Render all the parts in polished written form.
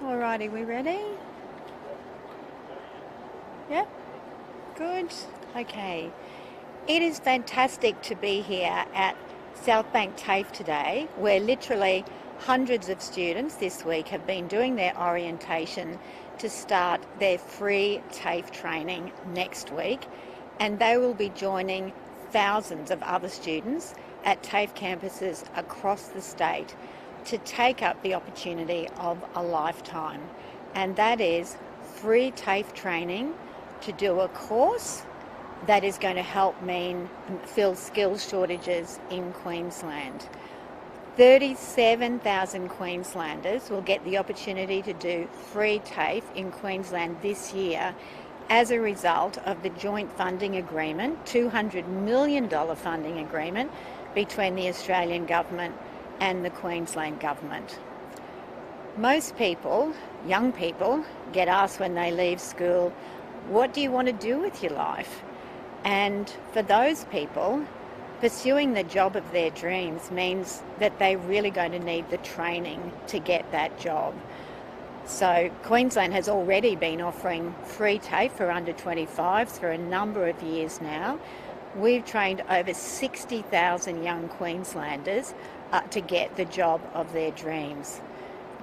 Alrighty, we ready? Yep. Good. Okay. It is fantastic to be here at South Bank TAFE today, where literally hundreds of students this week have been doing their orientation to start their free TAFE training next week, and they will be joining thousands of other students at TAFE campuses across the state to take up the opportunity of a lifetime, and that is free TAFE training to do a course that is going to help fill skills shortages in Queensland. 37,000 Queenslanders will get the opportunity to do free TAFE in Queensland this year as a result of the joint funding agreement, $200 million funding agreement between the Australian government and the Queensland government. Most people, young people, get asked when they leave school, what do you want to do with your life? And for those people, pursuing the job of their dreams means that they're really going to need the training to get that job. So Queensland has already been offering free TAFE for under 25s for a number of years now. We've trained over 60,000 young Queenslanders to get the job of their dreams.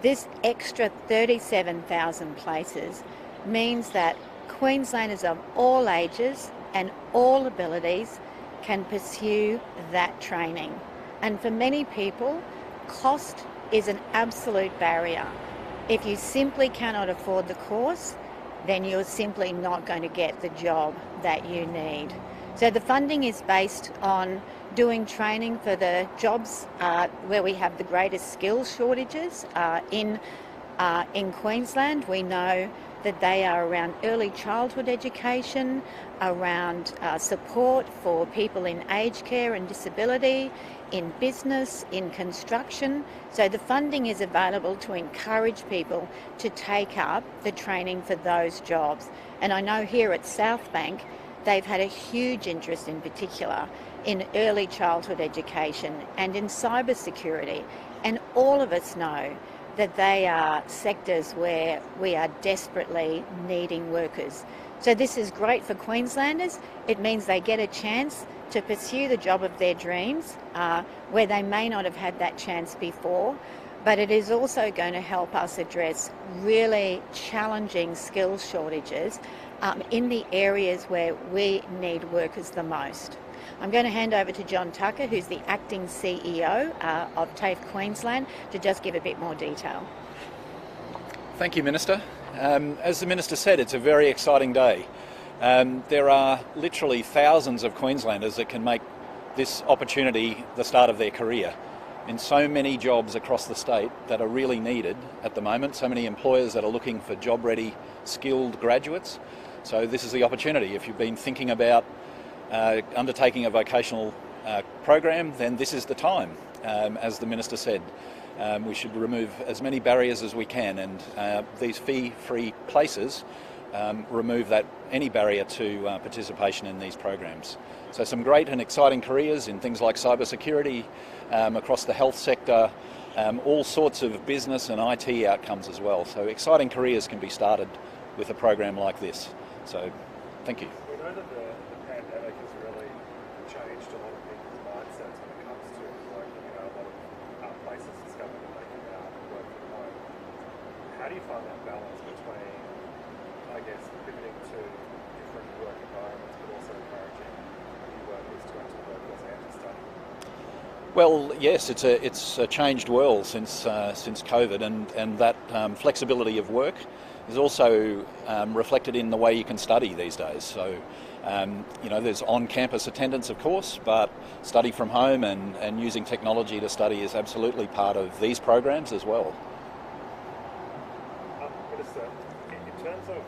This extra 37,000 places means that Queenslanders of all ages and all abilities can pursue that training. And for many people, cost is an absolute barrier. If you simply cannot afford the course, then you're simply not going to get the job that you need. So the funding is based on doing training for the jobs where we have the greatest skills shortages in Queensland. We know that they are around early childhood education, around support for people in aged care and disability, in business, in construction. So the funding is available to encourage people to take up the training for those jobs. And I know here at South Bank, they've had a huge interest in particular in early childhood education and in cybersecurity. And all of us know that they are sectors where we are desperately needing workers. So this is great for Queenslanders. It means they get a chance to pursue the job of their dreams where they may not have had that chance before. But it is also going to help us address really challenging skills shortages in the areas where we need workers the most. I'm going to hand over to John Tucker, who's the acting CEO of TAFE Queensland, to just give a bit more detail. Thank you, Minister. As the Minister said, it's a very exciting day. There are literally thousands of Queenslanders that can make this opportunity the start of their career in so many jobs across the state that are really needed at the moment, so many employers that are looking for job-ready, skilled graduates. So this is the opportunity. If you've been thinking about undertaking a vocational program, then this is the time. As the Minister said, we should remove as many barriers as we can, and these fee-free places remove any barrier to participation in these programs. So some great and exciting careers in things like cybersecurity, across the health sector, all sorts of business and IT outcomes as well. So exciting careers can be started with a program like this. So thank you. We know that the pandemic has really changed a lot of people's mindsets when it comes to working. A lot of places discovered that they can work from home. How do you find that balance between, I guess, pivoting to different work environments, but also encouraging new workers to enter the workforce and to study? Well, yes, it's a changed world since COVID, and that flexibility of work is also reflected in the way you can study these days. So, there's on-campus attendance, of course, but study from home and using technology to study is absolutely part of these programs as well. Minister, in terms of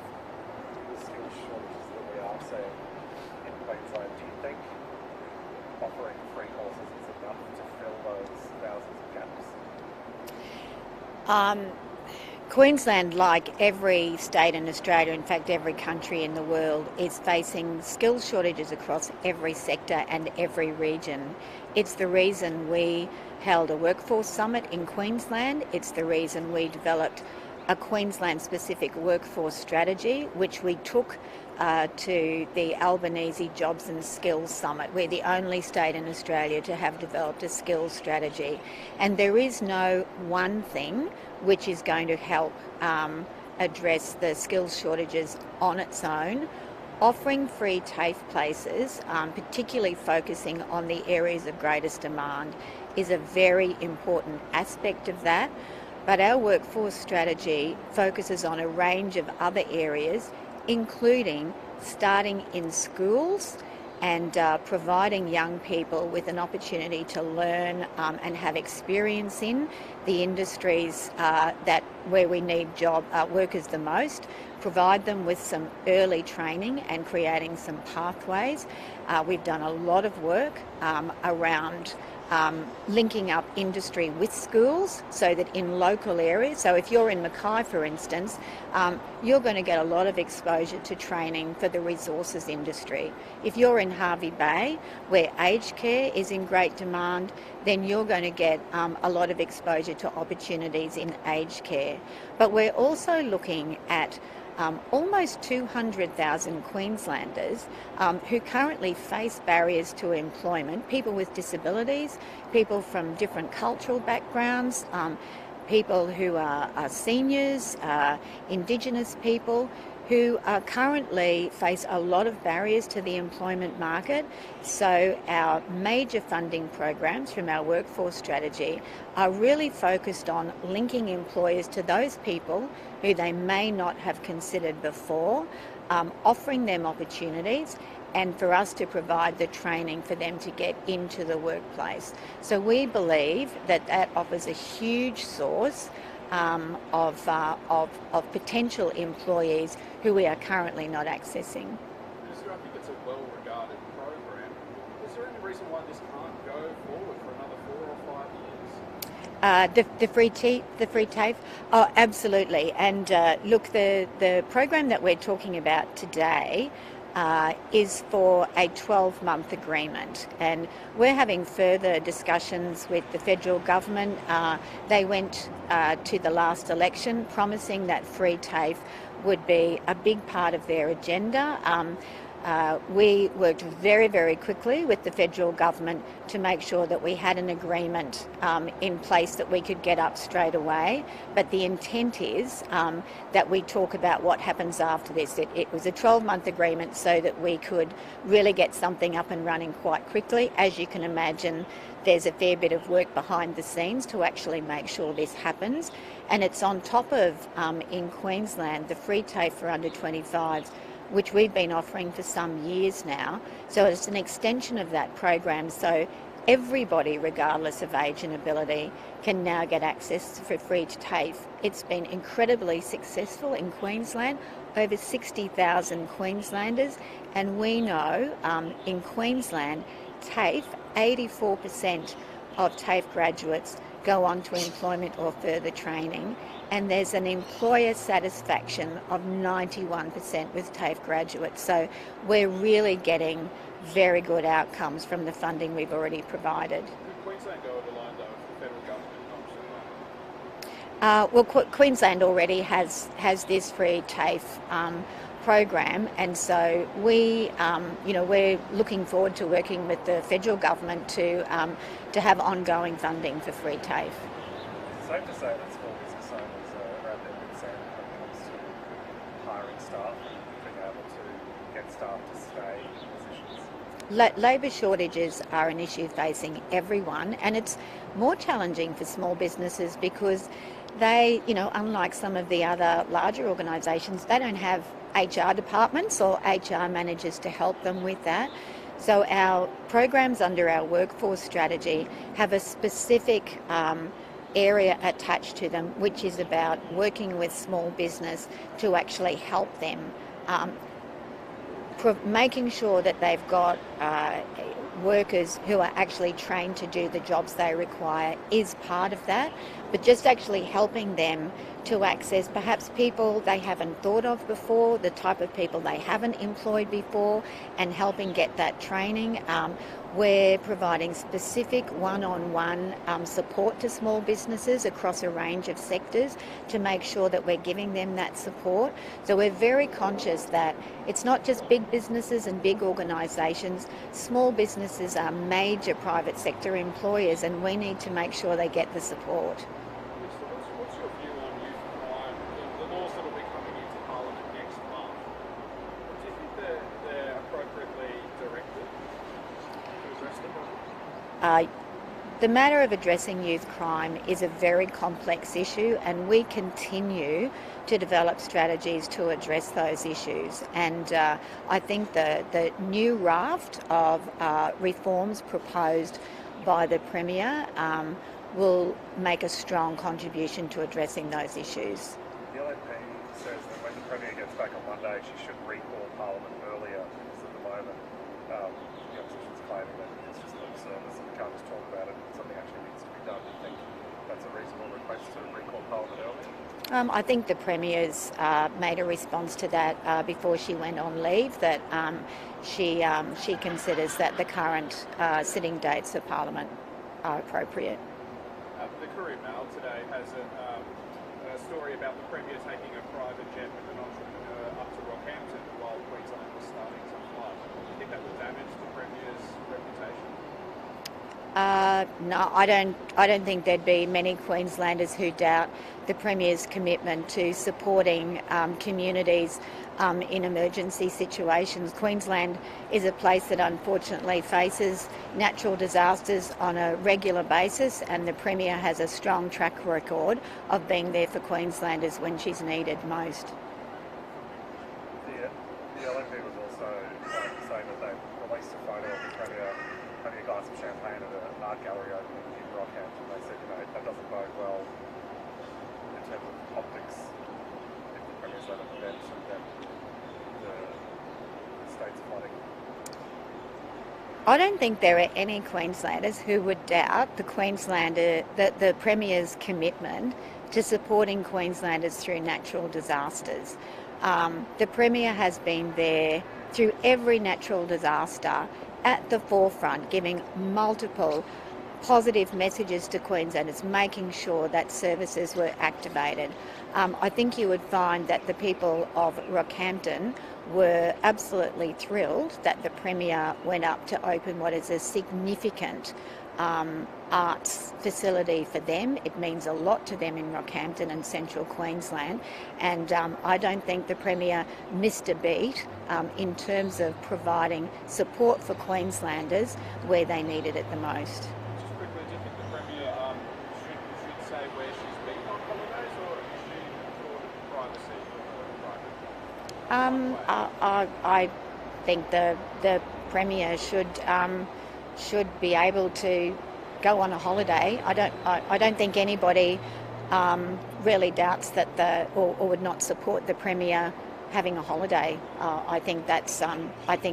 the skills shortages that we are seeing in Queensland, do you think offering free courses is enough to fill those thousands of gaps? Queensland, like every state in Australia, in fact every country in the world, is facing skills shortages across every sector and every region. It's the reason we held a workforce summit in Queensland. It's the reason we developed a Queensland-specific workforce strategy, which we took to the Albanese Jobs and Skills Summit. We're the only state in Australia to have developed a skills strategy. And there is no one thing which is going to help address the skills shortages on its own. Offering free TAFE places, particularly focusing on the areas of greatest demand, is a very important aspect of that. But our workforce strategy focuses on a range of other areas, including starting in schools and providing young people with an opportunity to learn and have experience in the industries that where we need workers the most, provide them with some early training and creating some pathways. We've done a lot of work around linking up industry with schools so that in local areas, so if you're in Mackay, for instance, you're going to get a lot of exposure to training for the resources industry. If you're in Hervey Bay, where aged care is in great demand, then you're going to get a lot of exposure to opportunities in aged care. But we're also looking at almost 200,000 Queenslanders who currently face barriers to employment, people with disabilities, people from different cultural backgrounds, people who are seniors, Indigenous people, who currently face a lot of barriers to the employment market. So our major funding programs from our workforce strategy are really focused on linking employers to those people who they may not have considered before, offering them opportunities, and for us to provide the training for them to get into the workplace. So we believe that that offers a huge source of potential employees who we are currently not accessing. Minister, I think it's a well-regarded program. Is there any reason why this can't go forward for another 4 or 5 years? The free TAFE? Oh, absolutely. And look, the program that we're talking about today is for a 12-month agreement, and we're having further discussions with the federal government. They went to the last election promising that free TAFE would be a big part of their agenda. We worked very, very quickly with the federal government to make sure that we had an agreement in place that we could get up straight away. But the intent is that we talk about what happens after this. It was a 12-month agreement so that we could really get something up and running quite quickly. As you can imagine, there's a fair bit of work behind the scenes to actually make sure this happens. And it's on top of, in Queensland, the free TAFE for under 25s, which we've been offering for some years now. So it's an extension of that program. So everybody, regardless of age and ability, can now get access for free TAFE. It's been incredibly successful in Queensland, over 60,000 Queenslanders. And we know in Queensland, TAFE, 84% of TAFE graduates go on to employment or further training, and there's an employer satisfaction of 91% with TAFE graduates. So we're really getting very good outcomes from the funding we've already provided. Could Queensland go over line though if the federal government Well, Queensland already has this free TAFE program, and so we're looking forward to working with the federal government to have ongoing funding for free TAFE. It's safe to say that small business owners are at their wits' end when it comes to hiring staff and being able to get staff to stay in positions. Labour shortages are an issue facing everyone, and it's more challenging for small businesses because they, unlike some of the other larger organisations, they don't have HR departments or HR managers to help them with that. So our programs under our workforce strategy have a specific area attached to them, which is about working with small business to actually help them, making sure that they've got workers who are actually trained to do the jobs they require is part of that, but just actually helping them to access perhaps people they haven't thought of before, the type of people they haven't employed before, and helping get that training. We're providing specific one-on-one support to small businesses across a range of sectors to make sure that we're giving them that support. So we're very conscious that it's not just big businesses and big organisations. Small businesses are major private sector employers, and we need to make sure they get the support. So what's your view on youth crime, the laws that will be coming into Parliament next month? Do you think they're appropriately directed to address the problem? The matter of addressing youth crime is a very complex issue, and we continue to develop strategies to address those issues. And I think the new raft of reforms proposed by the Premier will make a strong contribution to addressing those issues. The LNP says that when the Premier gets back on Monday, she should recall Parliament earlier, because at the moment the opposition's claiming that it's just lip service and we can't just talk about it, something actually needs to be done. Do you think that's a reasonable request to recall Parliament earlier? I think the Premier's made a response to that before she went on leave, that she considers that the current sitting dates of Parliament are appropriate. The Courier Mail today has a story about the Premier taking a private jet with an entrepreneur up to Rockhampton while Queensland was starting to flood. Do you think that will damage the Premier's reputation? No, I don't think there'd be many Queenslanders who doubt the Premier's commitment to supporting communities in emergency situations. Queensland is a place that unfortunately faces natural disasters on a regular basis, and the Premier has a strong track record of being there for Queenslanders when she's needed most. The LNP was also saying that they released a photo of the Premier having a glass of champagne at an art gallery opening in Rockhampton. They said, that doesn't bode well in terms of optics if the Premier's at an event and then the state's flooding. I don't think there are any Queenslanders who would doubt the Premier's commitment to supporting Queenslanders through natural disasters. The Premier has been there through every natural disaster at the forefront, giving multiple positive messages to Queenslanders, making sure that services were activated. I think you would find that the people of Rockhampton were absolutely thrilled that the Premier went up to open what is a significant arts facility for them. It means a lot to them in Rockhampton and central Queensland, and I don't think the Premier missed a beat in terms of providing support for Queenslanders where they needed it the most. Just quickly, do you think the Premier should say where she's been on holidays, or is she afforded privacy? I think the Premier should be able to go on a holiday. I don't think anybody really doubts that or would not support the Premier having a holiday. I think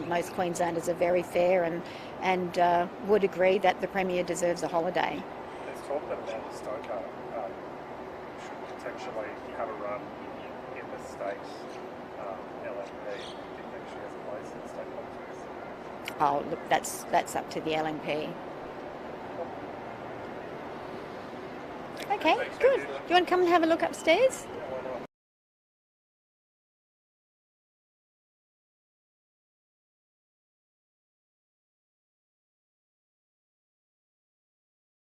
most Queenslanders are very fair and would agree that the Premier deserves a holiday. There's talk that Annastacia should potentially have a run in the state LNP. Do you think she has a place in state politics? Oh, look, that's up to the LNP. Okay, good. Do you want to come and have a look upstairs?